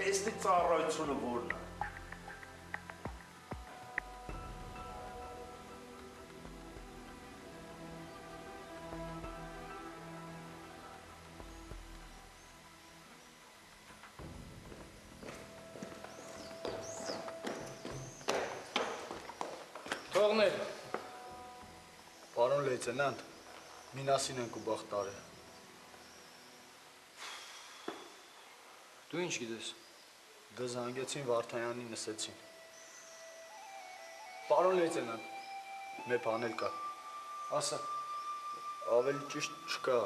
տեսնի ծառայությունը որն է։ Թողնել։ Պարոն լեյտենանտ, մինասին ենք ու բախտարը։ Դու ինչ գիտես։ Դե զանգեցին Վարդայանին նսեցին։ Պարոն լեյտենանտ, մի բան կա։ Ասա։ Ավելի ճիշտ չկա,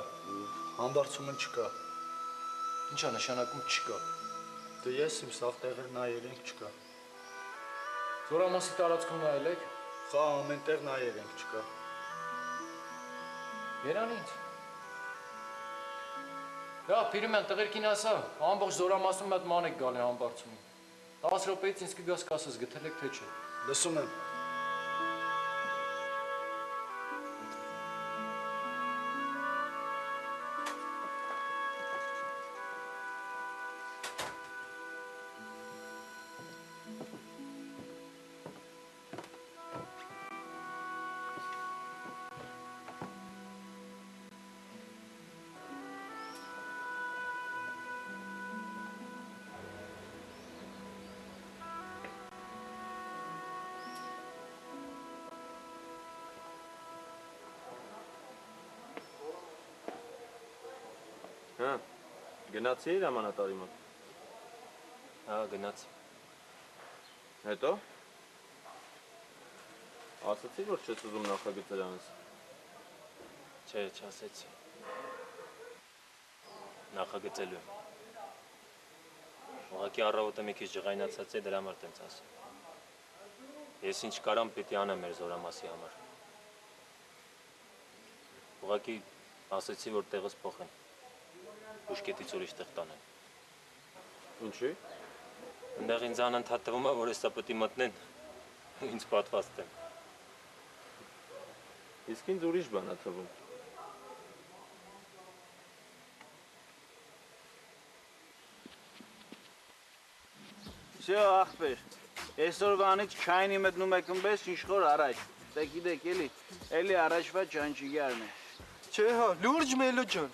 համբարձումը չկա։ Ինչա նշանակում չկա։ Դե ես իմ սաղ տեղեր նայել ենք չկա։ Զորամասի տարածքում նայել եք։ Խա ամեն տեղ նայել ենք չկա։ Երան ինձ։ Դա Փիրիմյան տղերքին ասա, ամբողջ զորամասում մատ ման եք գալի համբարձումին։ 10 րոպեից ինձ կգաս կասես գտել եք թե չէ։ Լսում եմ։ Հա, գնացի իր ամանատարի մոտ։ Հա, գնացի։ Հետո։ Ասացի, որ չես ուզում նախագծել անես։ Չէ, չասեցի։ Նախագծելու եմ։ Ուղղակի առավոտը մի քիչ ջղայնացած է, դրա համար տենց ասում։ Ես ինչ կարամ պիտի անեմ մեր զորամասի համար։ Ուղղակի ասեցի, որ տեղս փոխեն։ Ուշկետից ուրիշ տեղ տանեն։ Ինչի՞։ Այնտեղ ինձ անընդհատ թվում է, որ հեսա պետք է մտնեն ու ինձ պատվաստեն։ Իսկ ինձ ուրիշ բան է թվում։ Всё, ախպեր, այսօրվանից չայնի մտնում եք ըմբես ինչ-որ առաջ։ Դե գիտեք էլի առաջվա ճանճիգարն է։ Չէ հա, լուրջ Մելո ջան։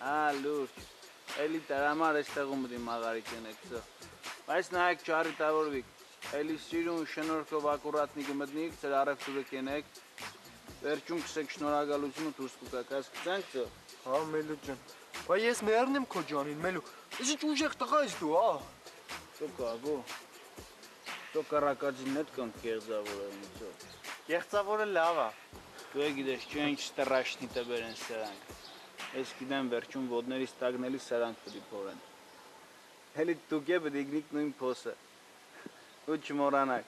Հա, լուրջ։ Էլի դրամար այստեղում պետք է մաղարի կենեք, սա։ Բայց նայեք չարիտավորվիկ։ Էլի սիրուն շնորհքով ակուրատնի կմտնիք, ծեր առևտուրը կենեք։ Վերջում կսեք շնորհակալություն ու դուրս կուկակ, հասկացանք սա։ Հա, Մելո ջան։ Բայց ես մեռնեմ քո ջանին, Մելո։ Ես ինչ ուժեղ տղա ես դու, հա։ Դու կագո։ Դու կարակածին հետ կամ կեղծավորը ինձ։ Կեղծավորը լավ է։ Դու գիտես, չէ ինչ ստրաշնի տբեր են սրանք։ Ես գիտեմ վերջում ոտներից տագնելի սրանք պետք է փորեն։ Հելի դուք է պետք է գնիք նույն փոսը։ Ու չմոռանաք,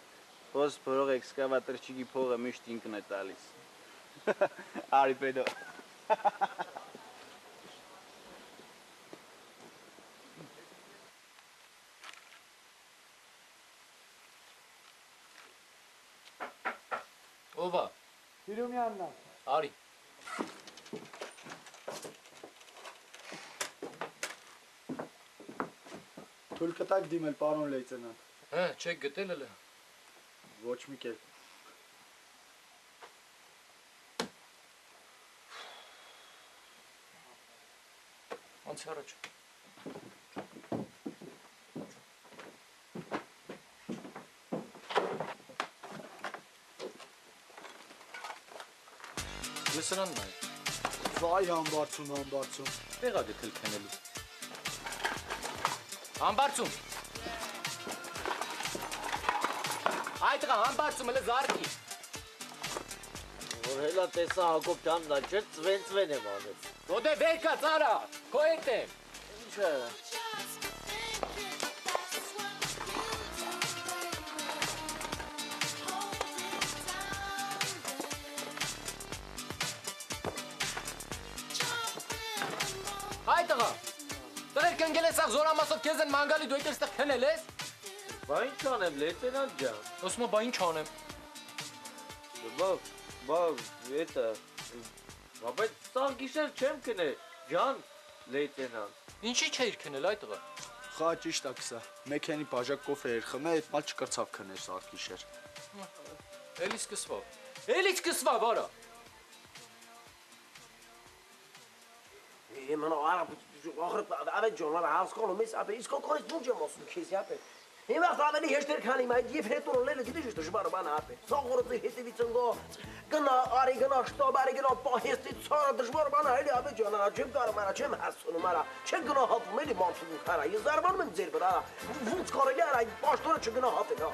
փոս փորող էքսկավատորչիկի փողը միշտ ինքն է տալիս։ Արի պետո։ Ով է։ Փիրումյանն է։ Արի։ Թույլ կտակ դիմել, պարոն լեյտենանտ։ Հա, չեք գտել էլ։ Ոչ մի կերպ։ Անցի առաջ։ Լսրանն է։ Վայ համբարձում։ Տեղա գտել քնելու։ Համբարձում։ Այդ տղա համբարձում էլ զարկի։ Որ հելա տեսա Հակոբ ջանն դա չէ, ծվեն եմ անել։ Դու դե վեր կա ծարա, քո հետ եմ։ Ինչ է։ Հայ տղա։ Տղերք ընկել ես աղ զորամասով քեզ են մանգալի դու այդտեղ քնել ես։ Բա ինչ անեմ, լեյտենանտ ջան։ Ասում եմ, բա ինչ անեմ։ Բա, էտա։ Բայց սա գիշեր չեմ քնել, ջան, լեյտենանտ։ Ինչի՞ չէիր քնել այդ տղա։ Խա ճիշտ է կսա։ Մեքենի բաժակ կոֆե էր խմե, այդ մալ չկրծավ քներ սարքիշեր։ Էլի սկսվավ։ Էլի սկսվավ, արա։ Մնա արա ավետ ջոն, արա հասկանում ես, ապե իսկ կոնկրետ ո՞նց եմ ասում քեզ, ապե։ Հիմա ավելի հեշտ էր քանի մայ եւ հետորները գիտես ինչ դժվար բան ապե։ Սողորը հետևից ընկո գնա արի գնա շտաբ արի գնա պահեստի ցարը դժվար բան է, էլի ապե ջան, արա չեմ կարող արա չեմ հասցնում արա։ Չեմ գնա հատում էլի մանցուկ արա։ Ես զարմանում եմ ձեր վրա արա։ Ո՞նց կարելի արա այդ պաշտոնը չգնա հատել, հա։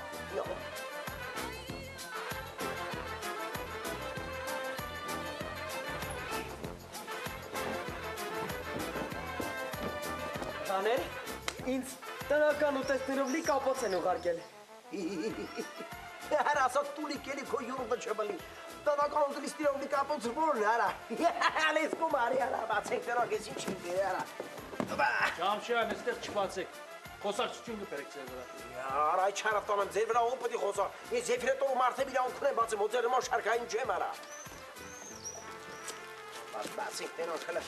Հաներ, ինձ տնական ուտեստներով լի կապոց են ուղարկել։ Արա ասա տուլիկ էլի քո յուրուտը չբլի։ Տնական ուտեստներով լի կապոց որն արա։ Ալես կոմարի արա, բացեք դրանք ես ինչ ինձ արա։ Ջամշյան, այստեղ չբացեք։ Խոսակցություն կբերեք ձեր վրա։ Արա այ չարավտան եմ ձեր վրա ով պետք է խոսա։ Ես Զեֆիրետով մարդը իրանքն եմ բացեմ, ո՞ց եմ շարքային չեմ արա։ Բացեք դրանք հələ։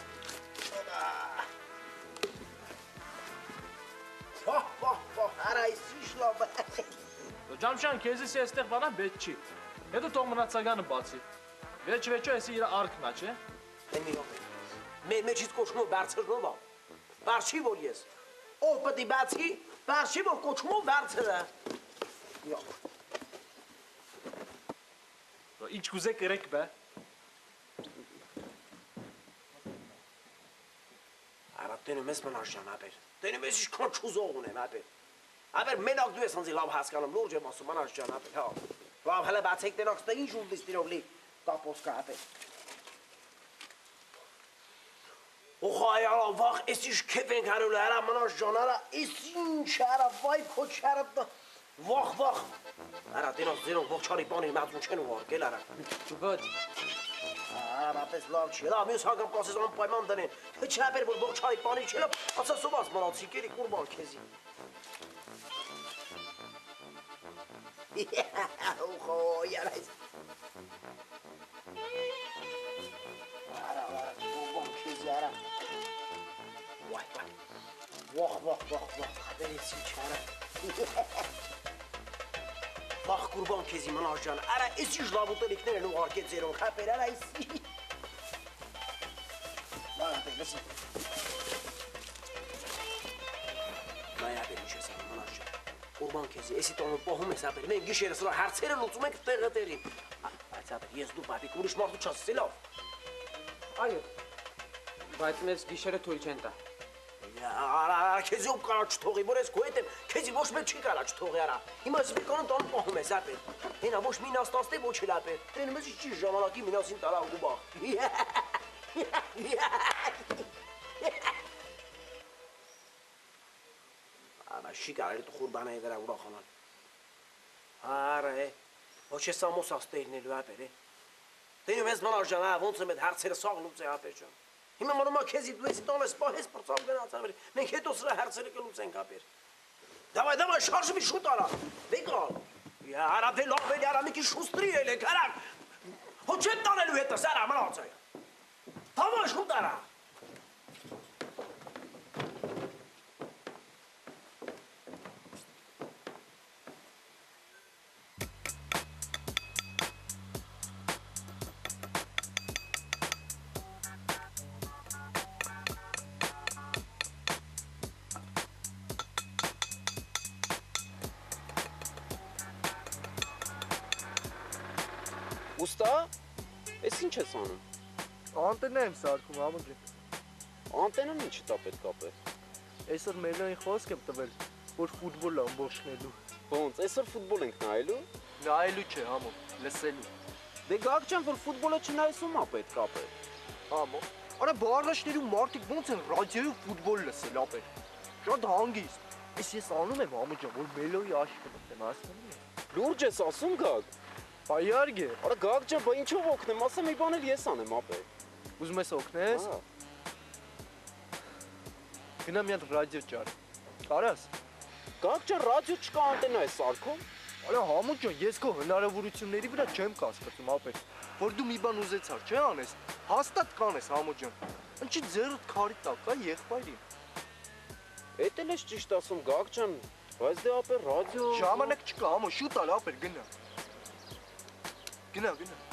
Արա իսի շլավ։ Ջամշյան, քեզից այստեղ բանա պետք չի։ Հետո թող մնացականը բացի։ Վերջ-վերջո էսի իր արքնա, չէ։ Մեջից կոչմով բարձրնով ա։ Բարձի որ ես։ Ով պետք է բացի, բարձի որ կոչմով բարձր է։ Ինչ կուզեք երեք բե։ Արա տենում ես մնաշյան ապեր։ Տենում ես ինչքան չուզող ունեմ ապեր։ Ապեր մենակ դու ես ինձ լավ հասկանում, լուրջ եմ ասում մնաշյան ապեր, հա։ Լավ հələ բացեք տենոք ստե ինչ ուլդիստիրով լի կապոս կա ապեր։ Օխա այալա վախ, ես ինչ կեվ ենք հարուլ արա մնաշյան արա, ես ինչ արա վայ քոչ արա վախ։ Արա տենոք ձերոնք ողջարի բանի մածուն չեն ուղարկել արա։ Ոչ։ Արա պես լավ չի, լավ մյուս հանգամ կասես անպայման դնեն, չէ ապեր որ ողջարի բանի չելա, ասա սոված մնացի կերի կուրբան քեզի։ Օխո, երայս։ Արա, կուրբան քեզի արա։ Վախ, հատերից ինչ արա։ Վախ կուրբան քեզի մնաշ ջան, արա ես ինչ լավ ուտելիքներ են ուղարկել ձերոնք, հապեր, արա եսի։ Բաղատեք, լսի։ Բայ ապեր ինչ ես անում մնաշ ջան, կուրբան քեզի, եսի տոնը պոհում ես ապեր, մենք գիշերս ուրա հարցերը լուծում ենք տեղը տեղին։ Բայց ապեր, ես դու պապիկ ուրիշ մարդու չասեցի լավ։ Այո, բայց մեզ գիշերը թույլ չեն տա։ Արա, քեզի ով կարա չթողի, որ ես քո հետ եմ, քեզի ոչ մեկ չի կարա չթողի արա։ Հիմա ես բեկանը տան պահում ես ապեր։ Հենա ոչ մինաստաստե ոչ էլ ապեր։ Տենում ես ինչ ժամանակի մինասին տարա գուբա։ Արա շի կարելի դու խուրբանայի վրա ուրախանալ։ Արա ոչ ես ամոս աստերնելու ապեր։ Տենում ես մնաշան, ոնց եմ այդ հարցերը սաղ լուծե ապեր ջան։ Հիմա մնում է քեզի դու եսի տոնես պահես պրծավ գնաց ապեր, մենք հետո սրա հարցերը կլուծենք ապեր։ Դավայ, շարժվի շուտ արա, վեկալ։ Արա դե լավ էլի արա մի քիչ շուստրի էլ եք, արա։ Հո չեմ տանելու հետս, արա մնաց այ։ Դավայ շուտ արա։ Ուստա, ես ինչ ես անում։ Անտենա եմ սարքում, ամուջի։ Անտենան ինչի տա պետք ապեր։ Այսօր Մելոյին խոսք եմ տվել, որ ֆուտբոլ է ամբողջնելու։ Ոնց, այսօր ֆուտբոլ ենք նայելու։ Նայելու չէ, համո, լսելու։ Դե գաղ ջան, որ ֆուտբոլը չնայսում է պետք ապեր։ Համո։ Արա բառաշներում մարդիկ ոնց են ռադիոյով ֆուտբոլ լսել ապեր։ Շատ հանգիստ։ Ես անում եմ ամուջան, որ Մելոյի աշկը մտնեմ, հասկանում ես։ Լուրջ ես ասում գաղ։ Բայարգե։ Արա գաղ ջան, բա ինչով օգնեմ, ասեմ մի բան էլ ես անեմ ապեր։ Ուզում ես օգնես։ Գնա մի հատ ռադիո ճար։ Կարաս։ Գաղ ջան, ռադիո չկա, անտենա է սարքում։ Արա համուջան, ես քո հնարավորությունների վրա չեմ կասկածում ապեր, որ դու մի բան ուզեցար, չէ՞ անես։ Հաստատ կանես համուջան։ Ինչի ձեռդ քարի տակ կա եղբայրին։ Էդ էլ ես ճիշտ ասում, Գագ ջան, բայց դե ապեր ռադիո։ Ժամանակ չկա, ամո, շուտ ալ ապեր գնա։ Գնա, գնա։